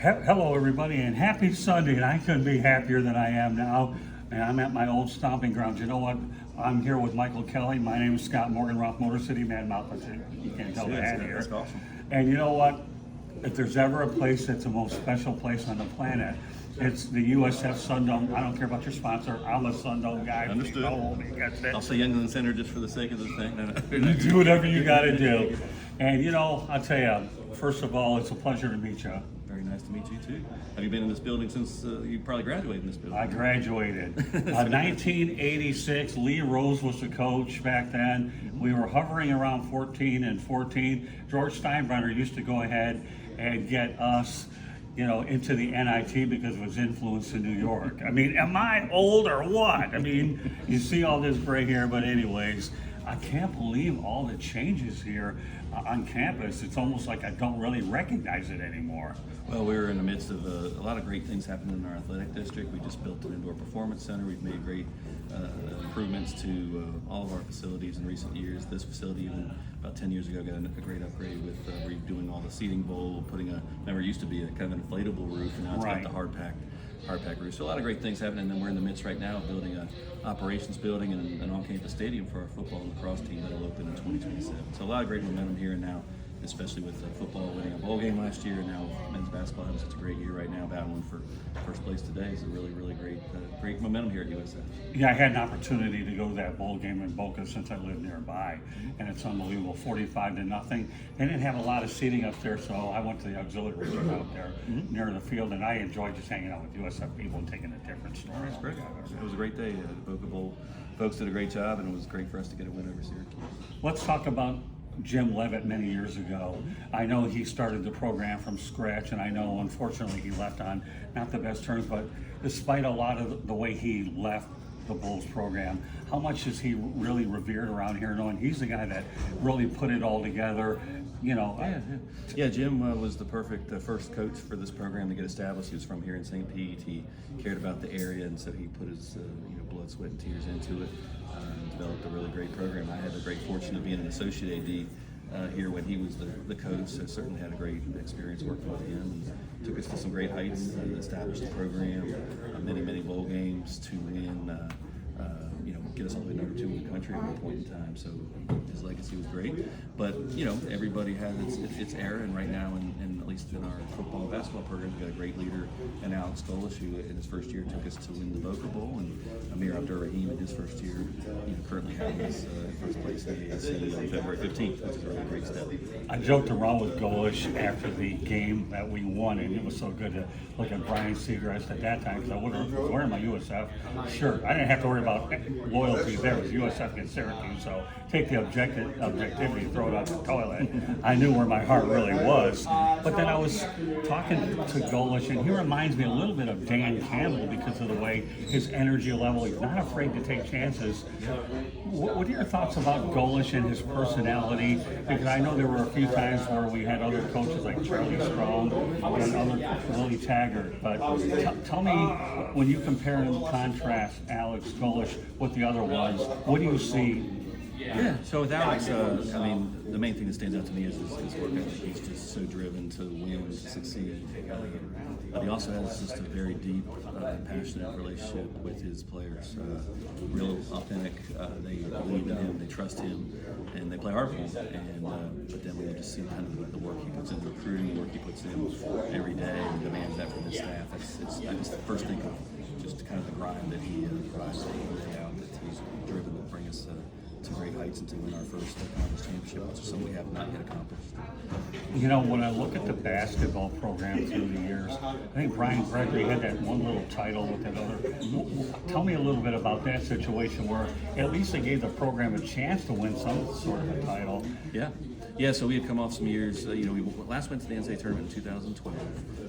Hello, everybody, and happy Sunday. And I couldn't be happier than I am now. And I'm at my old stomping grounds. You know what? I'm here with Michael Kelly. My name is Scott Morgan, Roth Motor City, Mad Mouth. You can't tell the hat here. That's awesome. And you know what? If there's ever a place that's the most special place on the planet, it's the USF Sundome. I don't care about your sponsor. I'm a Sundome guy. Understood. I'll say Youngland Center just for the sake of the thing. You do whatever you got to do. And you know, I'll tell you, first of all, it's a pleasure to meet you. Very nice to meet you too. Have you been in this building since you probably graduated in this building? I graduated. 1986, Lee Rose was the coach back then. We were hovering around 14 and 14. George Steinbrenner used to go ahead and get us, you know, into the NIT because of his influence in New York. I mean, am I old or what? I mean, you see all this gray hair, but anyways, I can't believe all the changes here on campus. It's almost like I don't really recognize it anymore. Well, we're in the midst of a lot of great things happening in our athletic district. We just built an indoor performance center. We've made great improvements to all of our facilities in recent years. This facility, even about 10 years ago, got a great upgrade with redoing all the seating bowl, putting never used to be a kind of an inflatable roof, and now it's got the hard pack roof. So a lot of great things happening, and we're in the midst right now of building an operations building and an on-campus stadium for our football and lacrosse team that will open in 2027. So a lot of great momentum here and now, especially with football winning a bowl game last year, and now men's basketball having such a great year right now, battling for first place today. It's a really, really great momentum here at USF. Yeah, I had an opportunity to go to that bowl game in Boca since I live nearby, and it's unbelievable, 45-0. They didn't have a lot of seating up there, so I went to the auxiliary room out there near the field, and I enjoyed just hanging out with USF people and taking a different story. That's great. It was a great day. The Boca Bowl folks did a great job, and it was great for us to get a win over Syracuse. Let's talk about Jim Levitt many years ago. I know he started the program from scratch, and I know unfortunately he left on not the best terms, but despite a lot of the way he left the Bulls program, how much is he really revered around here, knowing he's the guy that really put it all together? You know, yeah. Jim was the perfect first coach for this program to get established. He was from here in St. Pete. He cared about the area, and so he put his blood, sweat, and tears into it. Developed a really great program. I had the great fortune of being an associate AD here when he was the coach, so certainly had a great experience working with him. And took us to some great heights, established the program, many bowl games to win. Get us all the way number 2 in the country at one point in time. So his legacy was great. But everybody has its era, and right now, and at least in our football and basketball program, we've got a great leader in Alex Golish, who in his first year took us to win the Boca Bowl, and Amir Rahim in his first year, currently has us in first place in the AAC on February 15th, which is a really great step. I joked around with Golish after the game that we won, and it was so good to look at Brian Segrist at that time, because I was wearing my USF shirt. I didn't have to worry about loyalty there. It was USF against Syracuse, so take the objectivity, throw it out the toilet. I knew where my heart really was. But then I was talking to Golish, and he reminds me a little bit of Dan Campbell because of the way his energy level. He's not afraid to take chances. What are your thoughts about Golish and his personality? Because I know there were a few times where we had other coaches like Charlie Strong and other Willie Taggart. But tell me, when you compare and contrast Alex Golish with the other ones, what do you see? Yeah, so with Alex, the main thing that stands out to me is his work ethic. He's just so driven to win, to succeed. He also has just a very deep, passionate relationship with his players. Real authentic. They believe in him, they trust him, and they play hard for him. But then when you just see kind of the work he puts into recruiting, the work he puts in every day, and demands that from his staff, I just first think of just kind of the grind that he provides day in, day out, that he's driven to bring us to great heights and to win our first conference championship, which is something we have not yet accomplished. You know, when I look at the basketball program through the years, I think Brian Gregory had that one little title with that other. Tell me a little bit about that situation where at least they gave the program a chance to win some sort of a title. Yeah. So we had come off some years. We last went to the NCAA tournament in 2012,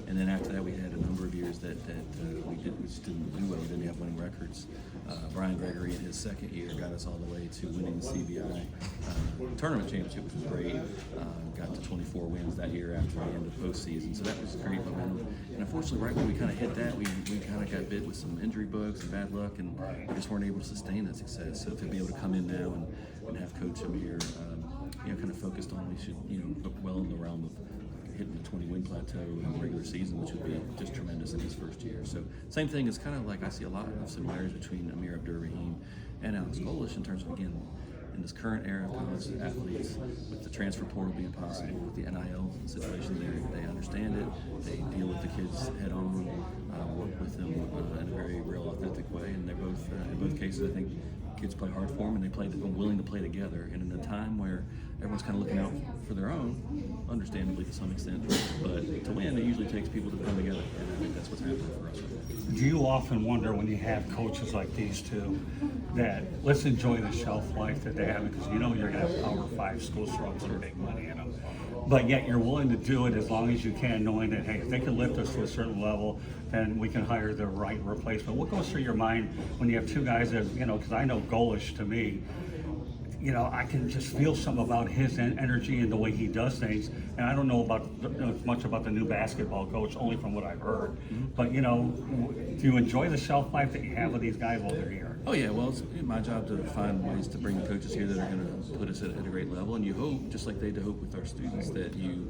and then after that we had a number of years that we just didn't do well. We didn't have winning records. Brian Gregory in his second year got us all the way to winning the CBI tournament championship, which was great. Got to 24 wins that year after the end of postseason, so that was great momentum. And unfortunately, right when we kind of hit that, we kind of got bit with some injury bugs and bad luck, and we just weren't able to sustain that success. So to be able to come in now and have Coach Amir, kind of focused on, we should, well in the realm of hitting the 20-win plateau in the regular season, which would be just tremendous in his first year. So same thing is kind of like I see a lot of similarities between Amir Rahim and Alex Golish in terms of, again, in this current era of college athletes, with the transfer portal being possible, with the NIL situation there, they understand it, they deal with the kids head on, work with them in a very real, authentic way, and they're both, in both cases, I think kids play hard for them, and they're willing to play together. And in a time where everyone's kind of looking out for their own, understandably to some extent, but to win, it usually takes people to come together, and I think that's what's happening for us. Do you often wonder when you have coaches like these two that let's enjoy the shelf life that they have, because you know you're going to have Power 5 schools throwing some big money in them, but yet you're willing to do it as long as you can, knowing that, hey, if they can lift us to a certain level, then we can hire the right replacement. What goes through your mind when you have two guys that, you know, because I know Golish, to me, you know, I can just feel something about his energy and the way he does things. And I don't know much about the new basketball coach, only from what I've heard. But, you know, do you enjoy the shelf life that you have with these guys while they're here? Oh, yeah. Well, it's my job to find ways to bring the coaches here that are going to put us at a great level. And you hope, just like they hope with our students, that you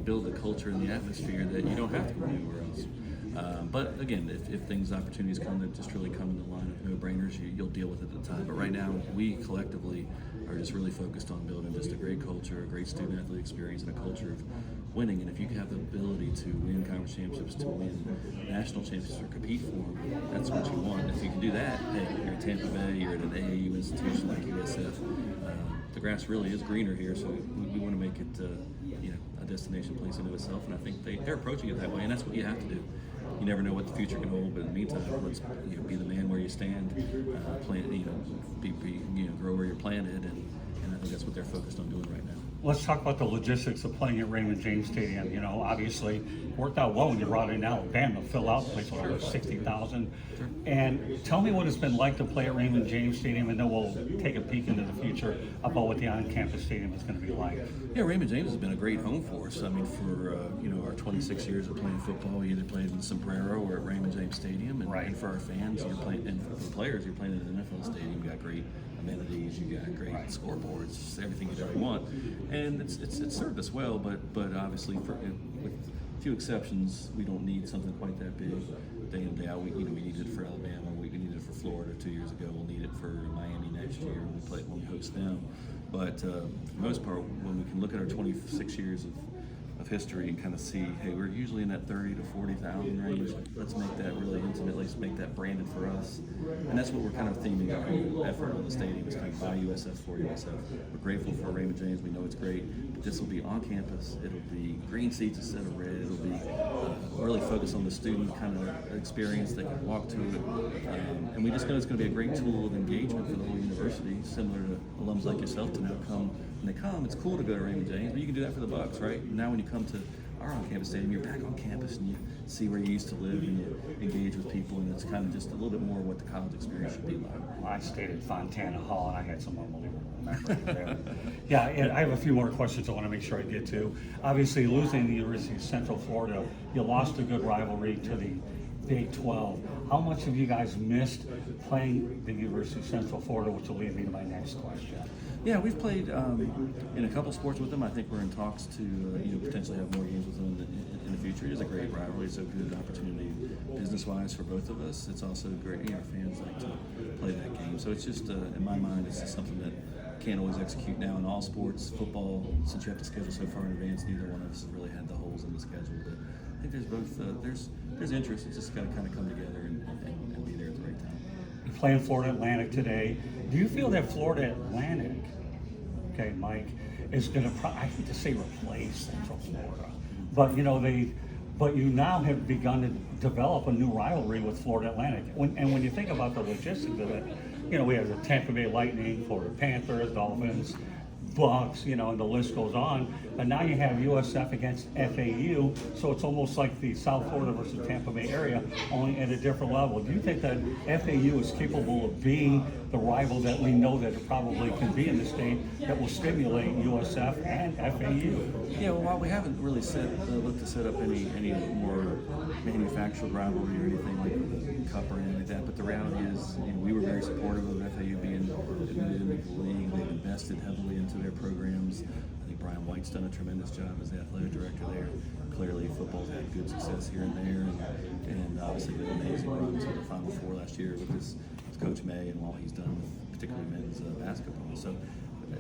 build the culture and the atmosphere that you don't have to go anywhere else. But again, if opportunities come that just really come in the line of no-brainers, you'll deal with it at the time. But right now, we collectively are just really focused on building just a great culture, a great student-athlete experience, and a culture of winning. And if you have the ability to win conference championships, to win national championships, or compete for them, that's what you want. If you can do that, hey, you're in Tampa Bay, you're at an AAU institution like USF. The grass really is greener here, so we want to make it a destination place in itself. And I think they're approaching it that way, and that's what you have to do. You never know what the future can hold, but in the meantime, let's be the man where you stand, plant, grow where you're planted, and I think that's what they're focused on doing right now. Let's talk about the logistics of playing at Raymond James Stadium. You know, obviously worked out well when you brought in Alabama, fill out the place with 60,000. Sure. And tell me what it's been like to play at Raymond James Stadium, and then we'll take a peek into the future about what the on-campus stadium is going to be like. Yeah, Raymond James has been a great home for us. I mean, for our 26 years of playing football, we either played in Sombrero or at Raymond James Stadium, and for our fans, you're playing, and for the players, you're playing at an NFL stadium. You got great amenities, you got great scoreboards, everything you'd ever want, and it's served us well. But obviously, with a few exceptions, we don't need something quite that big day in day out. We need it for Alabama, we needed it for Florida 2 years ago. We'll need it for Miami next year when we host them. But for the most part, when we can look at our 26 years of history and kind of see, hey, we're usually in that 30 to 40,000 range. Let's make that really intimate. Let's make that branded for us. And that's what we're kind of theming our whole effort on the stadium, is kind of by USF for USF. We're grateful for Raymond James. We know it's great. But this will be on campus. It'll be green seats instead of red. It'll be really focused on the student kind of experience. They can walk to it. And we just know it's going to be a great tool of engagement for the whole university, similar to alums like yourself to now come. When they come, it's cool to go to Raymond James, but you can do that for the Bucks, right? Now when you come to our on-campus stadium, you're back on campus and you see where you used to live and you engage with people, and it's kind of just a little bit more what the college experience should be like. Well, I stayed at Fontana Hall, and I had some unbelievable memories there. Yeah, and I have a few more questions I want to make sure I get to. Obviously, losing the University of Central Florida, you lost a good rivalry to the Big 12. How much have you guys missed playing the University of Central Florida, which will lead me to my next question? Yeah, we've played in a couple sports with them. I think we're in talks to potentially have more games with them in the future. It is a great rivalry. It's a good opportunity business-wise for both of us. It's also great. Our fans like to play that game. So it's just, in my mind, it's just something that can't always execute now in all sports. Football, since you have to schedule so far in advance, neither one of us has really had the holes in the schedule. But I think there's both. There's interest. It's just got to kind of come together and be there at the right time. You're playing Florida Atlantic today. Do you feel that Florida Atlantic, okay, Mike, is going to, I hate to say replace Central Florida, but you now have begun to develop a new rivalry with Florida Atlantic. When you think about the logistics of it, we have the Tampa Bay Lightning, Florida Panthers, Dolphins, Bucks, and the list goes on. But now you have USF against FAU, so it's almost like the South Florida versus Tampa Bay area, only at a different level. Do you think that FAU is capable of being the rival that we know that it probably can be in the state that will stimulate USF and FAU? Yeah, well, while we haven't really looked to set up any more manufactured rivalry or anything like the Cup or anything like that, but the reality is, we were very supportive of FAU being admitted into the league. They've invested heavily into their programs. I think Brian White's done a tremendous job as the athletic director there. Clearly, football's had good success here and there, and obviously an amazing run to the Final Four last year with his Coach May and all he's done with particularly men's basketball. So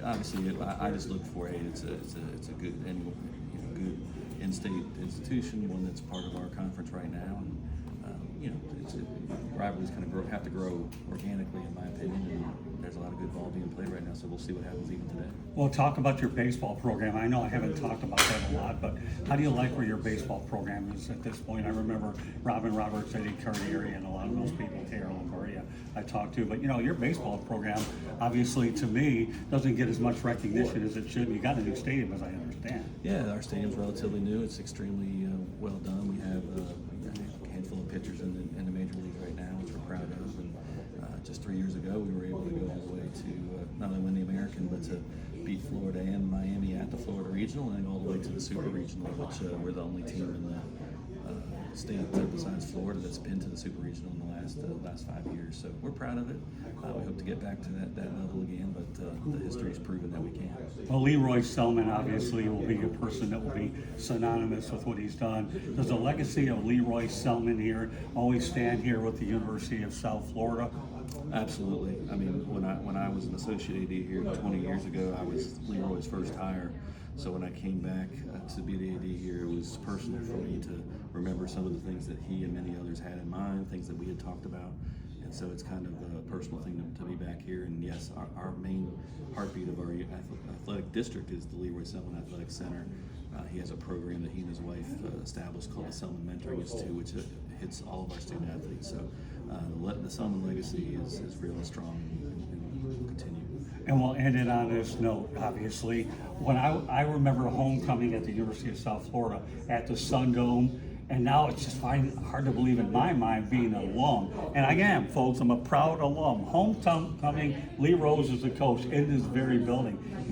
obviously, I just look for it's a good and good in-state institution, one that's part of our conference right now, and rivalries kind of have to grow organically, in my opinion, and there's a lot of good ball being played right now, so we'll see what happens even today. Well, talk about your baseball program. I know I haven't talked about that a lot, but how do you like where your baseball program is at this point? I remember Robin Roberts, Eddie Cartieri, and a lot of those people, Carolyn Correa, I talked to, but your baseball program, obviously, to me, doesn't get as much recognition as it should. You got a new stadium, as I understand. Yeah, our stadium's relatively new. It's extremely well done. We have a handful of pitchers in the major leagues right now, which we're proud of. And just 3 years ago, we were able to go all the way to not only win the American, but to beat Florida and Miami at the Florida Regional, and then all the way to the Super Regional, which we're the only team in the state besides Florida that's been to the Super Regional in the last 5 years. So we're proud of it. We hope to get back to that level again, but the history's proven that we can. Well, Leroy Selman obviously will be a person that will be synonymous with what he's done. Does the legacy of Leroy Selman here always stand here with the University of South Florida? Absolutely. I mean, when I was an associate AD here 20 years ago, I was Leroy's first hire. So when I came back to be the AD here, it was personal for me to remember some of the things that he and many others had in mind, things that we had talked about. And so it's kind of a personal thing to be back here. And yes, our main heartbeat of our athletic district is the Leroy Selman Athletic Center. He has a program that he and his wife established called the Selman Mentoring Institute, which hits all of our student athletes. So the Selman legacy is real and strong and will continue. And we'll end it on this note, obviously. When I remember homecoming at the University of South Florida at the Sun Dome, and now it's just hard to believe in my mind being an alum. And I am, folks, I'm a proud alum. Homecoming, Lee Rose is the coach in this very building. I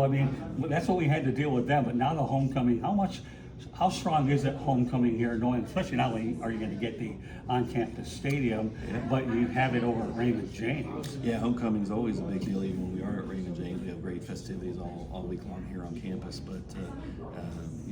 mean, that's what we had to deal with then, but now the homecoming, how strong is it homecoming here, knowing, especially not only are you going to get the on-campus stadium, but you have it over at Raymond James. Yeah, homecoming is always a big deal, even when we are at Raymond James. We have great festivities all week long here on campus, but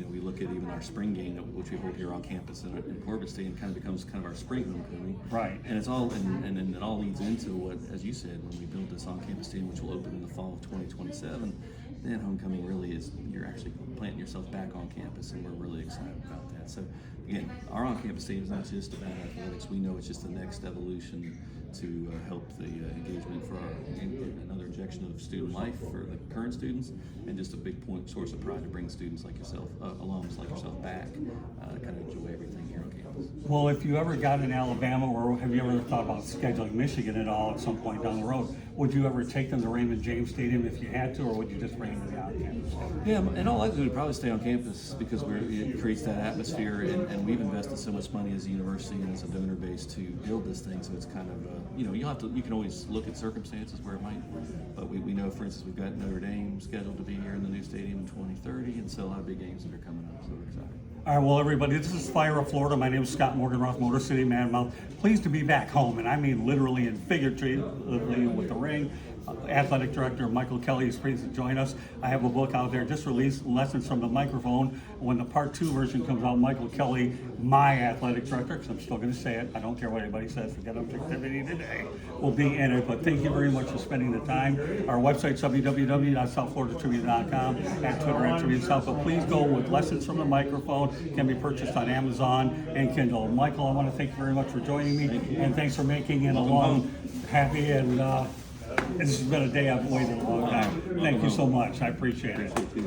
we look at even our spring game, which we hold here on campus in Corbett Stadium, kind of becomes kind of our spring homecoming. Right. And it's all, and then it all leads into what, as you said, when we build this on-campus stadium, which will open in the fall of 2027, then homecoming really is, you're actually planting yourself back on campus, and we're really excited about that. So again, our on-campus stadium is not just about athletics. We know it's just the next evolution to help the engagement for another injection of student life for the current students, and just a big source of pride to bring students like yourself, alums like yourself back, kind of enjoy everything here on campus. Well, if you ever got in Alabama, or have you ever thought about scheduling Michigan at all at some point down the road, would you ever take them to Raymond James Stadium if you had to, or would you just bring them to the on-campus stadium? Yeah, and all likelihood we'd probably stay on campus because it creates that atmosphere, and we've invested so much money as a university and as a donor base to build this thing, so it's kind of, you can always look at circumstances where it might, but we know, for instance, we've got Notre Dame scheduled to be here in the new stadium in 2030, and so a lot of big games that are coming up, so we're excited. All right, well, everybody, this is Fire of Florida. My name is Scott Morganroth, Motor City Man-Mouth. Pleased to be back home, and I mean literally and figuratively with the ring. Athletic Director Michael Kelly is pleased to join us. I have a book out there just released, Lessons from the Microphone. When the part 2 version comes out, Michael Kelly, my athletic director, because I'm still going to say it, I don't care what anybody says, forget objectivity today, will be in it. But thank you very much for spending the time. Our website's www.southfloridatribune.com, at Twitter at Tribune South. But please go with Lessons from the Microphone. Can be purchased on Amazon and Kindle. Michael, I want to thank you very much for joining me, and thanks for making it along happy, and this has been a day I've waited a long time. Thank you so much. I appreciate it. Thank you.